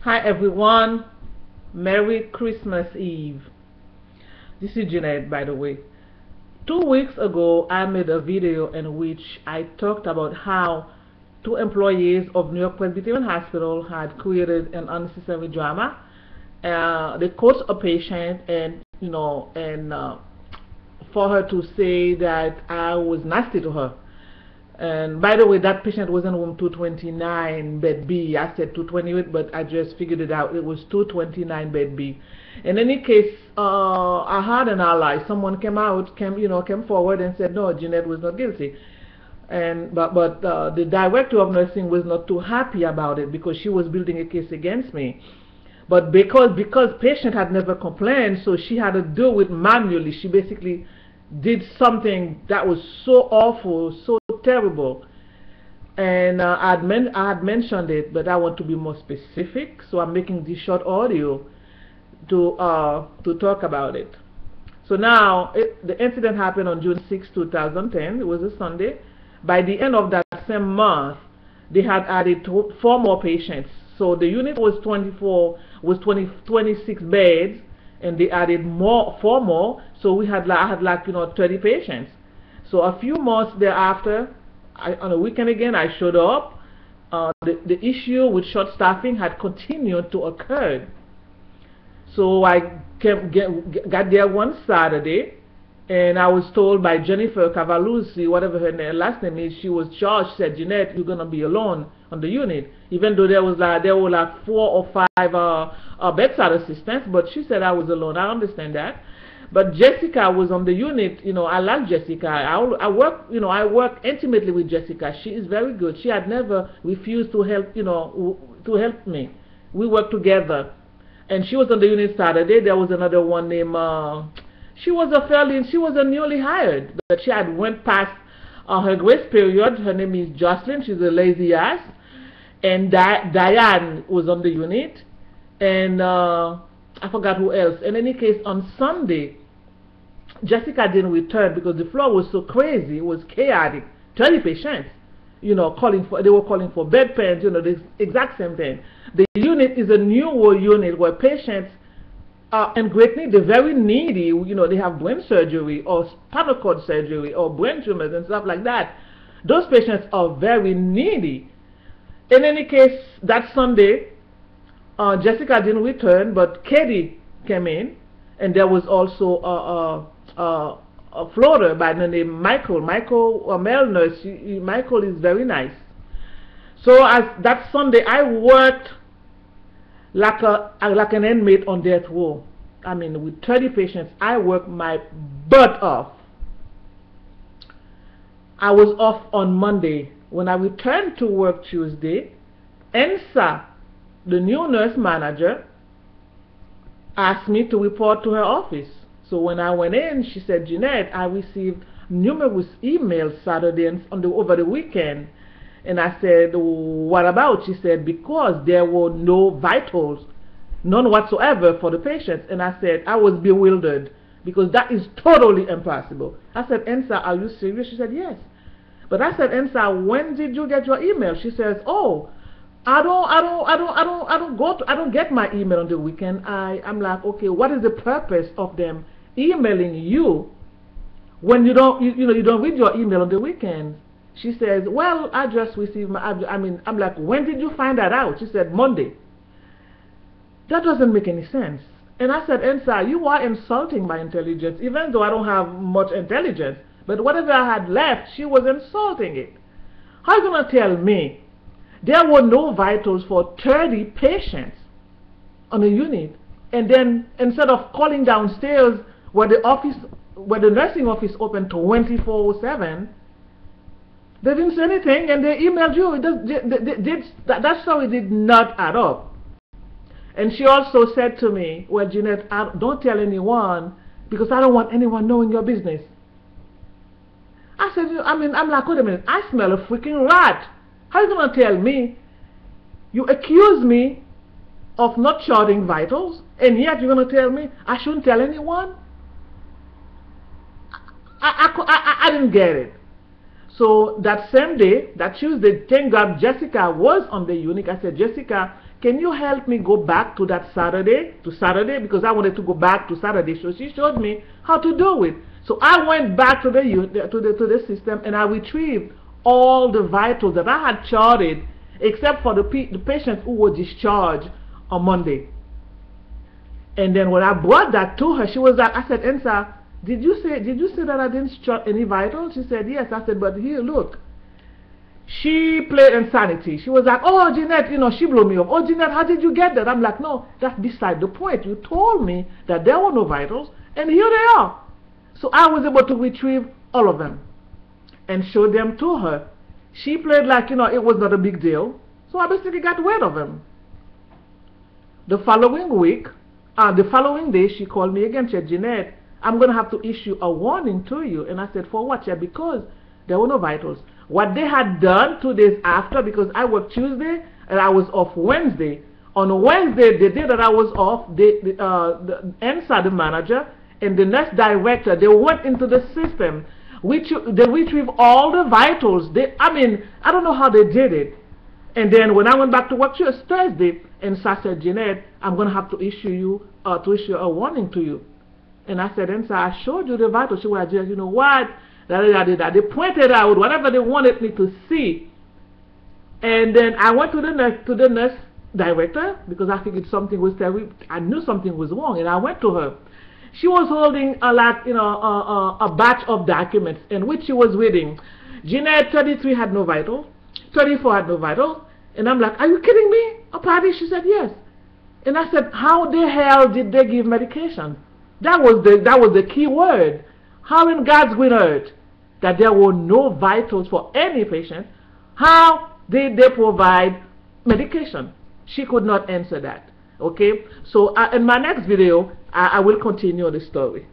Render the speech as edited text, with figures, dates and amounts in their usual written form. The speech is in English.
Hi everyone, Merry Christmas Eve. This is Jeanette, by the way. 2 weeks ago I made a video in which I talked about how two employees of New York Presbyterian Hospital had created an unnecessary drama. They coached a patient and for her to say that I was nasty to her. And by the way, that patient was in room 229, bed B. I said 228, but I just figured it out. It was 229, bed B. In any case, I had an ally. Someone came forward and said, no, Jeanette was not guilty. But the director of nursing was not too happy about it because she was building a case against me. But because patient had never complained, so she had to do it manually. She basically did something that was so awful, so terrible, and I had mentioned it, but I want to be more specific, so I'm making this short audio to talk about it. So now the incident happened on June 6, 2010. It was a Sunday. By the end of that same month, they had added 4 more patients. So the unit was 26 beds, and they added 4 more. So I had 30 patients. So a few months thereafter, on a weekend again, I showed up. The issue with short staffing had continued to occur. So I got there one Saturday, and I was told by Jennifer Cavalluzzi, whatever her last name is, she was charged. She said, Jeanette, you're gonna be alone on the unit, even though there were like 4 or 5 bedside assistants. But she said I was alone. I understand that. But Jessica was on the unit. I like Jessica. I work intimately with Jessica. She is very good. She had never refused to help, to help me. We worked together. And she was on the unit Saturday. There was another one named, she was a newly hired, but she had went past her grace period. Her name is Jocelyn. She's a lazy ass. And Diane was on the unit. And I forgot who else. In any case, on Sunday, Jessica didn't return because the floor was so crazy. It was chaotic. 30 patients, they were calling for bedpans, the exact same thing. The unit is a newer unit where patients are in great need. They're very needy. They have brain surgery or spinal cord surgery or brain tumors and stuff like that. Those patients are very needy. In any case, that Sunday, Jessica didn't return, but Katie came in, and there was also a floater by the name Michael. Michael, a male nurse. Michael is very nice. So that Sunday, I worked like an inmate on death row. I mean, with 30 patients, I worked my butt off. I was off on Monday. When I returned to work Tuesday, Ensa, the new nurse manager, asked me to report to her office. So when I went in, she said, Jeanette, I received numerous emails Saturday and over the weekend. And I said, what about? She said, because there were no vitals, none whatsoever for the patients. And I said, I was bewildered because that is totally impossible. I said, Ensa, are you serious? She said, yes. But I said, Ensa, when did you get your email? She says, oh, I don't get my email on the weekend. I'm like, okay, what is the purpose of them emailing you when you don't read your email on the weekend? She says, well, I just received my, I'm like, when did you find that out? She said, Monday. That doesn't make any sense. And I said, Ensa, you are insulting my intelligence, even though I don't have much intelligence. But whatever I had left, she was insulting it. How are you going to tell me there were no vitals for 30 patients on a unit, and then instead of calling downstairs where the nursing office opened 24/7, they didn't say anything and they emailed you? That story did not add up. And she also said to me, well, Jeanette, don't tell anyone because I don't want anyone knowing your business. I said, I'm like, wait a minute, I smell a freaking rat. How are you going to tell me? You accuse me of not charting vitals, and yet you're going to tell me I shouldn't tell anyone? I didn't get it. So that same day, that Tuesday, thank God Jessica was on the unit. I said, Jessica, can you help me go back to that Saturday, because I wanted to go back to Saturday. So she showed me how to do it. So I went back to the system, and I retrieved all the vitals that I had charted, except for the patients who were discharged on Monday. And then when I brought that to her, she was like, I said, Ensa, did you say that I didn't chart any vitals? She said, yes. I said, but here, look. She played insanity. She was like, oh, Jeanette, you know, she blew me up. Oh, Jeanette, how did you get that? I'm like, no, that's beside the point. You told me that there were no vitals, and here they are. So I was able to retrieve all of them and show them to her. She played like, you know, it was not a big deal. So I basically got rid of them. The following week, the following day, she called me again. She said, Jeanette, I'm going to have to issue a warning to you. And I said, for what? She said, because there were no vitals. What they had done 2 days after, because I worked Tuesday and I was off Wednesday. On Wednesday, the day that I was off, the NSA, the manager, and the nurse director, they went into the system. They retrieved all the vitals. I mean, I don't know how they did it. And then when I went back to work Thursday, and so I said, Jeanette, I'm going to have to issue a warning to you. And I said, and so I showed you the vitals. She was just, you know what? They pointed out whatever they wanted me to see. And then I went to the nurse director, because I figured something was terrible. I knew something was wrong, and I went to her. She was holding a batch of documents in which she was reading. Jeanette, 33 had no vital, 34 had no vital, and I'm like, are you kidding me? A party? She said yes. And I said, how the hell did they give medication? That was the key word. How in God's green earth that there were no vitals for any patient? How did they provide medication? She could not answer that. Okay, so in my next video, I will continue the story.